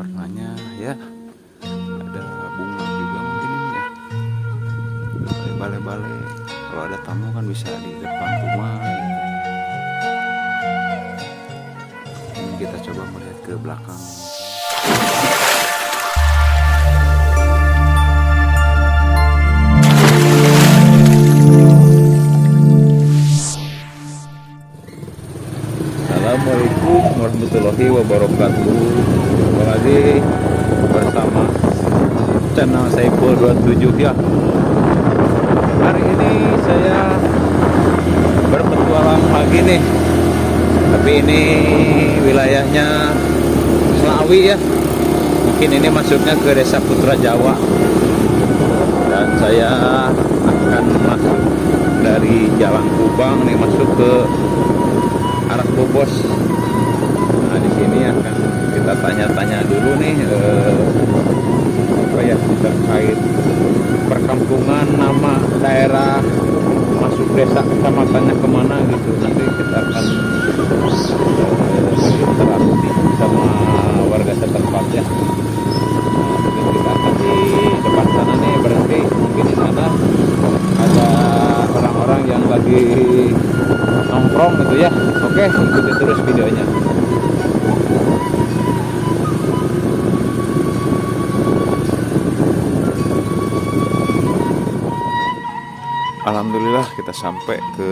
warnanya ya, ada bunga juga mungkin ini ya, balai-balai. Kalau ada tamu kan bisa di depan rumah gitu. Ini kita coba melihat ke belakang. Assalamualaikum warahmatullahi wabarakatuh. Kembali lagi bersama channel Saiful 27 ya. Hari ini saya berpetualang lagi nih. Tapi ini wilayahnya Slawi ya. Mungkin ini masuknya ke Desa Putra Jawa. Dan saya akan masuk dari Jalan Kubang nih, masuk ke arah Bobos. Nah, di sini akan kita tanya-tanya dulu nih apa ya, terkait perkampungan, nama daerah, masuk desa, kecamatannya kemana gitu. Nanti kita akan berinteraksi sama warga setempat ya. Mungkin kita akan di depan sana nih berhenti, mungkin di sana ada orang-orang yang lagi nongkrong gitu ya. Oke, ikuti terus videonya. Alhamdulillah kita sampai ke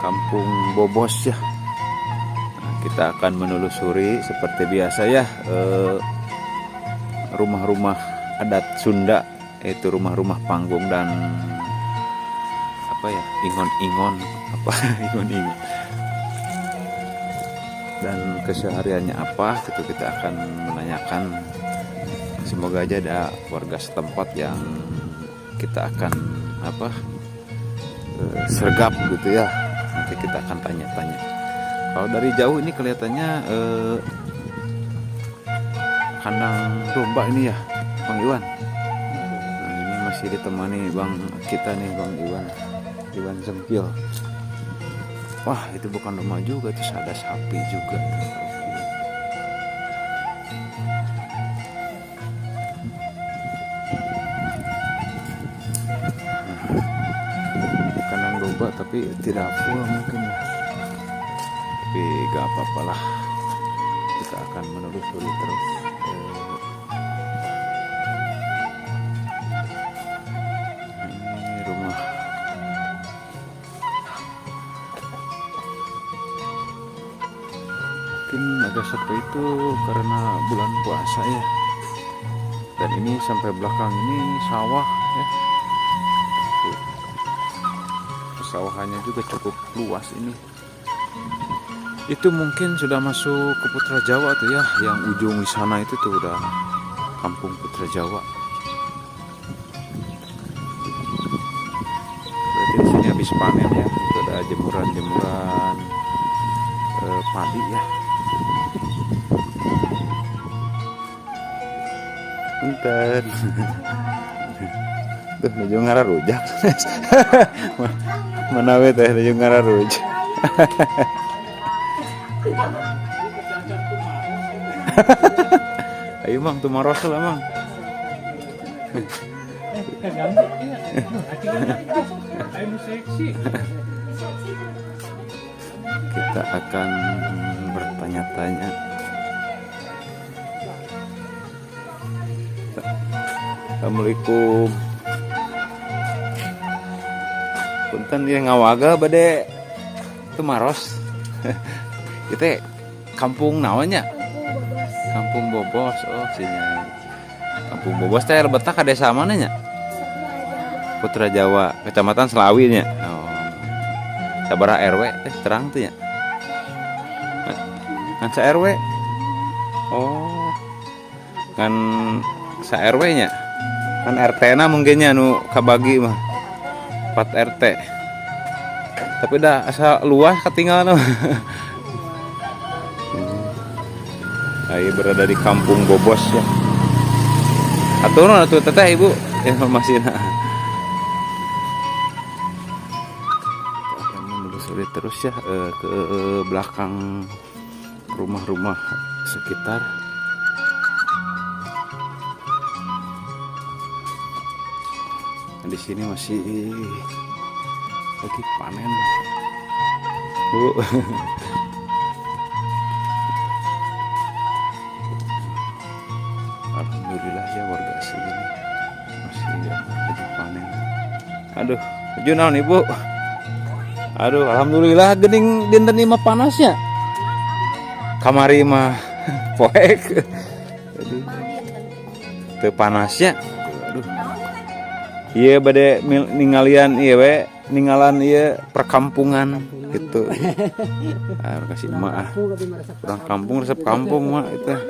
Kampung Bobos ya. Nah, kita akan menelusuri seperti biasa ya, rumah-rumah adat Sunda, yaitu rumah-rumah panggung dan apa ya, ingon-ingon apa ingon-ingon, dan kesehariannya apa gitu. Kita akan menanyakan, semoga aja ada warga setempat yang kita akan apa sergap gitu ya. Nanti kita akan tanya-tanya. Kalau dari jauh ini kelihatannya kandang domba ini ya, Bang Iwan. Nah, ini masih ditemani Bang kita nih, Bang Iwan Sempil. Wah, itu bukan rumah juga, itu ada sapi juga. Kandang domba tapi tidak full mungkin ya. Tapi gak apa-apa lah, kita akan menelusuri terus. Ini rumah mungkin agak sepi itu karena bulan puasa ya. Dan ini sampai belakang ini sawah ya. Sawahannya juga cukup luas ini. Itu mungkin sudah masuk ke Putra Jawa tuh ya, yang ujung di sana itu tuh udah Kampung Putra Jawa. Berarti di sini habis panen ya. Itu ada jemuran-jemuran padi ya. Punten. Tuh nuju ngararujak. Mana we teh nuju ngararujak. Ayo Mang, tuh maros lah Mang. Kita akan bertanya-tanya. Assalamualaikum. Punten dia ngawaga bade itu maros. Itu kampung namanya Kampung Bobos. Oh sini Kampung Bobos teh lebetak ka desa mana nya? Putra Jawa, Kecamatan Slawi nya. Oh. Sabaraha RW teh terang teh nya? Kan sa RW. Oh. Kan sa RW nya. Kan RT na mungkin nya nu kabagi mah 4 RT. Tapi dah asa luas ketinggalan. Saya berada di Kampung Bobos ya. Aturun atuh teteh Ibu informasinya. Kita akan menelusuri terus ya ke belakang rumah-rumah sekitar. Nah, di sini masih lagi panen, Bu. Alhamdulillah ya warga sini masih lagi panen. Aduh, naon Ibu? Aduh, alhamdulillah gening dinten ieu mah panasnya. Kamari mah poek. Aduh. Teu panasnya. Aduh. Ieu bade ningalian ieu we, ningalan ieu perkampungan gitu. Ah, kasih mah urang kampung resep kampung mah eta.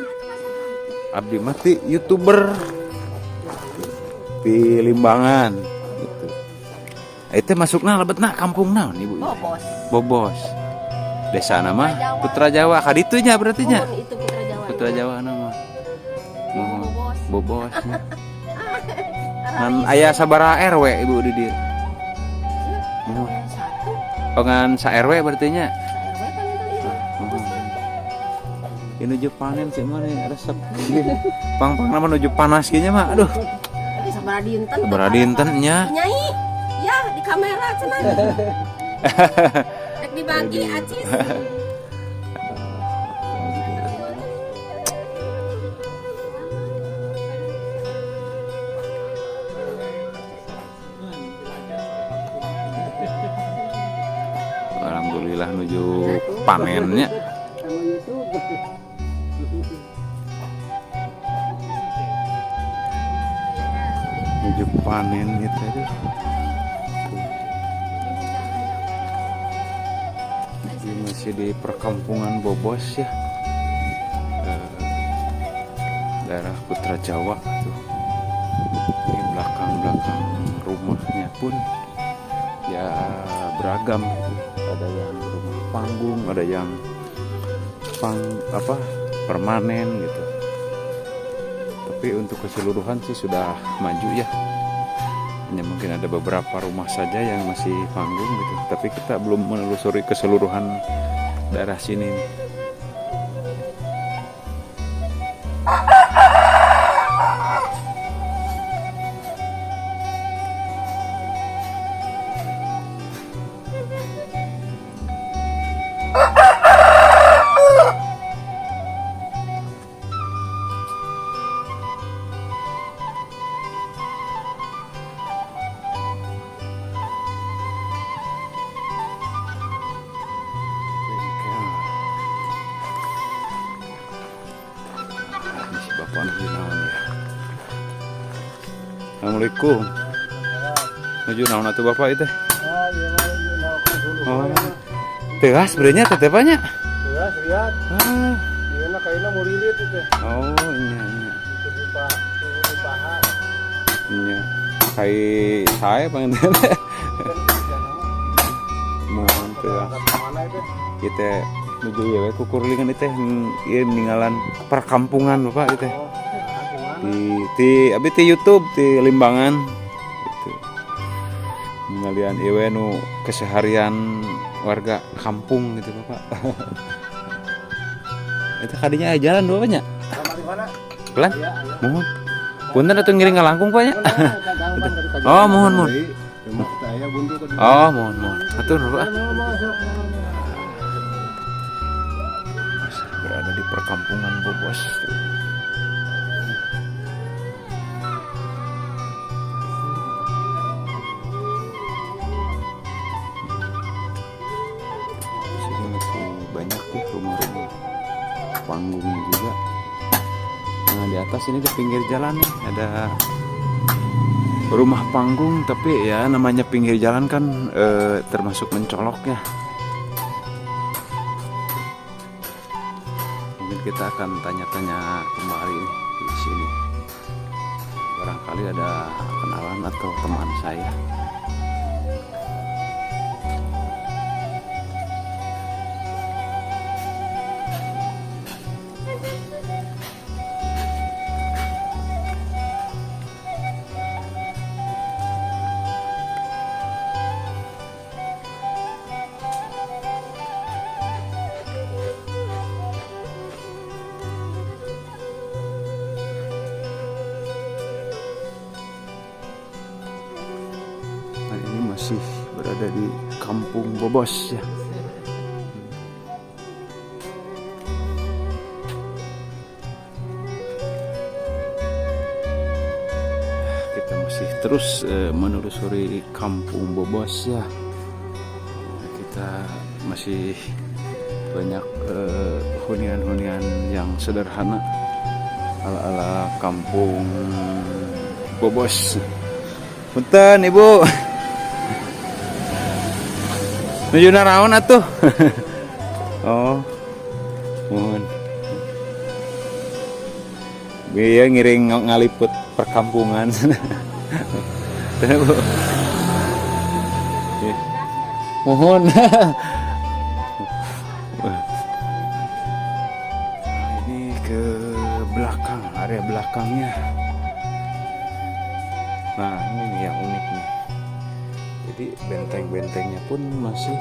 Abdi mah ti YouTuber di Limbangan gitu. Itu masukna lebetna kampung naon Ibu? Bobos. Bobos. Desa nama Putra Jawa. Kaditunya berarti nya. Itu Putra Jawa. Putra Jawa nama. Mohon Bobos. Ngan aya sabaraha RW Ibu di dieu? Mohon. Pengan sa RW berarti nya. Nuju panen sih mana resep pang-pang nama nuju panas gini mah aduh sabaraha dinten nya Nyai ya di kamera cenah rek dibagi acis alhamdulillah nuju panennya. Menuju panen gitu aja. Ini masih di perkampungan Bobos ya, daerah Putra Jawa tuh. Di belakang rumahnya pun ya beragam gitu. Ada yang rumah panggung, ada yang permanen gitu. Tapi untuk keseluruhan sih sudah maju ya. Hanya mungkin ada beberapa rumah saja yang masih panggung gitu. Tapi kita belum menelusuri keseluruhan daerah sini. Assalamualaikum. Nuju naon atuh Bapak itu? Oh. Tegas sebenarnya tetepannya. Tegas lihat. Ah. Ieu na kaina murilit itu. Oh, nya. Itu di paha. Nya. Kai sae pangen. Mohon teu. Mana itu? Kita nuju ya we kukurlingan itu ieu ninggalan perkampungan Bapak itu. Di abi ti YouTube di Limbangan gitu. Ngalian ieu nu keseharian warga kampung gitu Bapak. Itu kadinya aya jalan Bapak nya? Di mana? Pelan. Mohon. Punten atuh ngiring ngalangkung Pak nya. Oh, mohon. Oh, mohon. Atur Bapak. Berada di perkampungan Bobos tuh. Banyak tuh rumah-rumah panggungnya juga. Nah di atas ini di pinggir jalan nih ada rumah panggung, tapi ya namanya pinggir jalan kan termasuk mencolok ya. Mungkin kita akan tanya-tanya kembali di sini. Barangkali ada kenalan atau teman saya. masih berada di Kampung Bobos ya. Kita masih terus menelusuri Kampung Bobos ya. Kita masih banyak hunian-hunian yang sederhana ala-ala Kampung Bobos. Punten Ibu. Nuju naraon atuh. Oh. Mohon. Biaya ngiring ngaliput perkampungan. Tuh, Bu. Mohon. Ini ke belakang, area belakangnya. Nah, ini nih yang unik nih. Jadi benteng-bentengnya pun masih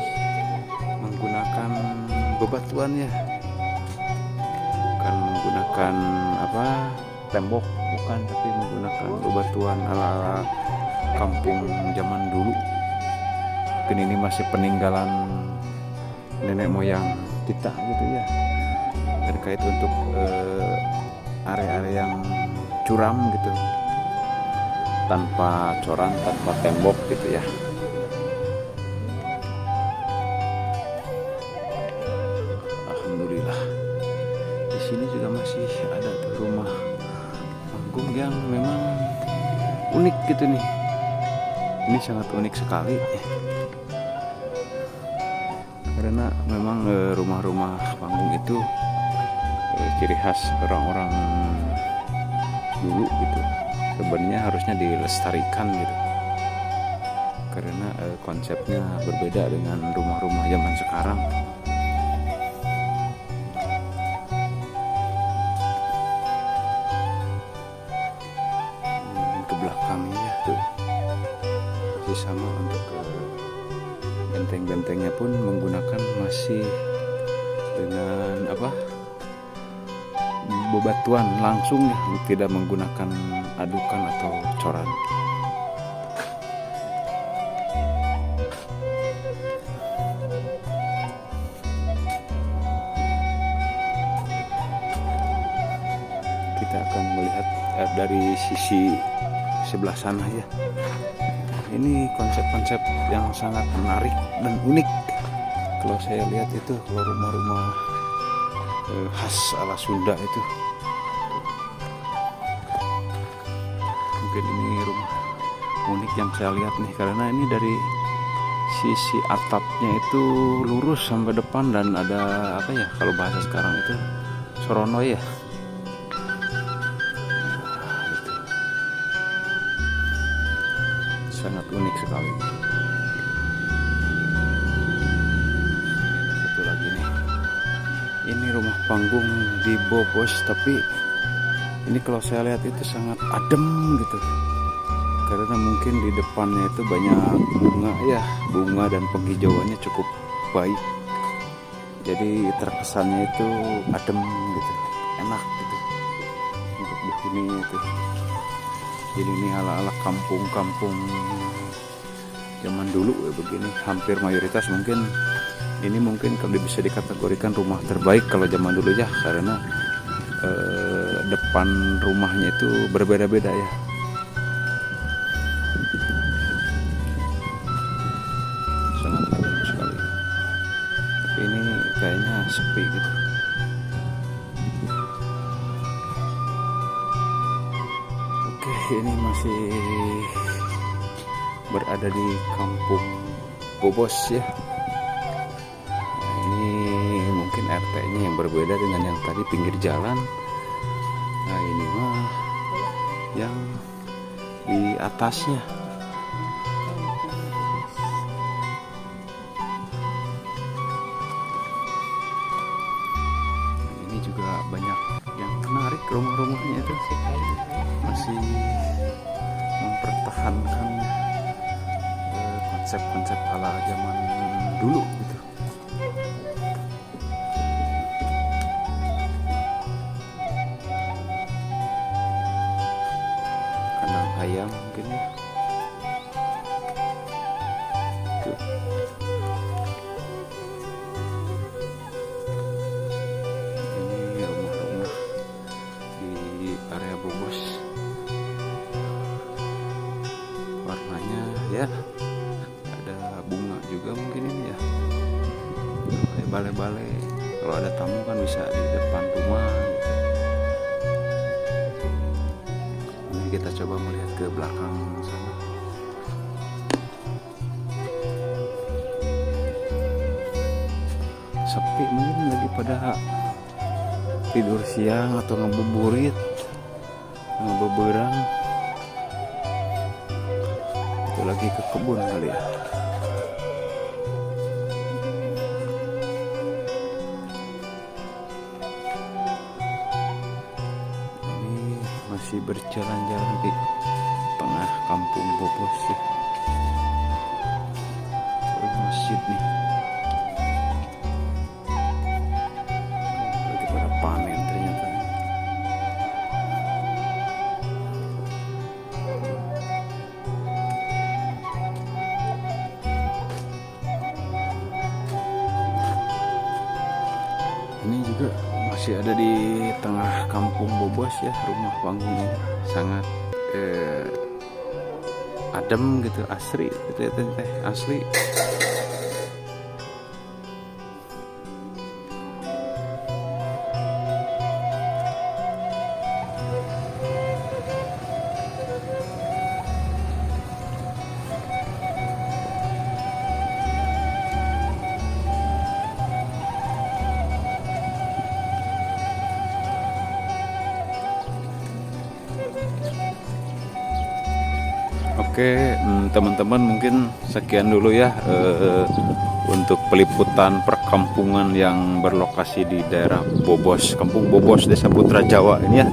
menggunakan bebatuan ya. Bukan menggunakan apa? Tembok, bukan, tapi menggunakan bebatuan ala-ala kampung zaman dulu. Mungkin ini masih peninggalan nenek moyang kita gitu ya. Terkait untuk area-area yang curam gitu. Tanpa coran, tanpa tembok gitu ya. Alhamdulillah. Di sini juga masih ada tuh rumah panggung yang memang unik gitu nih. Ini sangat unik sekali. Karena memang rumah-rumah panggung itu ciri khas orang-orang dulu gitu. Sebenarnya harusnya dilestarikan gitu, karena konsepnya berbeda dengan rumah-rumah zaman sekarang. Ke belakangnya tuh masih sama, untuk benteng-bentengnya pun menggunakan masih dengan apa, bebatuan langsung ya, tidak menggunakan adukan atau coran. Kita akan melihat dari sisi sebelah sana ya. Ini konsep-konsep yang sangat menarik dan unik. Kalau saya lihat itu, kalau rumah-rumah khas ala Sunda itu, mungkin ini rumah unik yang saya lihat nih, karena ini dari sisi atapnya itu lurus sampai depan, dan ada apa ya, kalau bahasa sekarang itu sorono ya. Nah, itu sangat unik sekali. Ada satu lagi nih. Ini rumah panggung di Bobos, tapi ini kalau saya lihat itu sangat adem gitu. Karena mungkin di depannya itu banyak bunga ya, bunga dan penghijauannya cukup baik. Jadi terkesannya itu adem gitu, enak gitu untuk di sini itu. Jadi ini ala-ala kampung-kampung zaman dulu ya begini. Hampir mayoritas mungkin ini mungkin kalau bisa dikategorikan rumah terbaik kalau zaman dulu ya, karena depan rumahnya itu berbeda-beda ya. Sangat adem sekali. Tapi ini kayaknya sepi gitu. Oke, ini masih berada di Kampung Bobos ya. Nah, ini mungkin RT-nya yang berbeda dengan yang tadi pinggir jalan. Nah, ini mah yang di atasnya. Nah, ini juga banyak yang menarik rumah-rumahnya itu, masih mempertahankan konsep-konsep ala zaman dulu gitu. Kandang ayam mungkin ya. balai-balai. Kalau ada tamu kan bisa di depan rumah gitu. Ini kita coba melihat ke belakang sana. Sepi, mungkin lagi pada tidur siang atau ngebuburit, ngebeberang. Itu lagi ke kebun kali ya. Masih berjalan-jalan di tengah kampung Bobos ya. Masjid nih lagi pada panen ternyata. Ini juga masih ada di tengah kampung Bobos ya, rumah panggungnya sangat adem gitu, asri gitu ya, teh asli. Oke, teman-teman, mungkin sekian dulu ya untuk peliputan perkampungan yang berlokasi di daerah Bobos, Kampung Bobos, Desa Putra Jawa ini ya.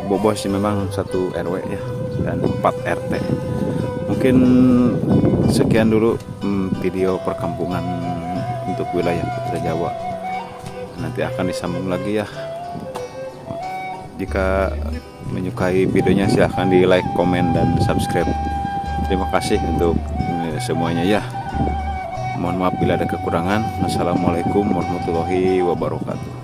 Bobos ini memang 1 RW ya dan 4 RT. Mungkin sekian dulu video perkampungan untuk wilayah Putra Jawa. Nanti akan disambung lagi ya. Jika menyukai videonya silahkan di like, komen, dan subscribe. Terima kasih untuk semuanya ya. Mohon maaf bila ada kekurangan. Wassalamualaikum warahmatullahi wabarakatuh.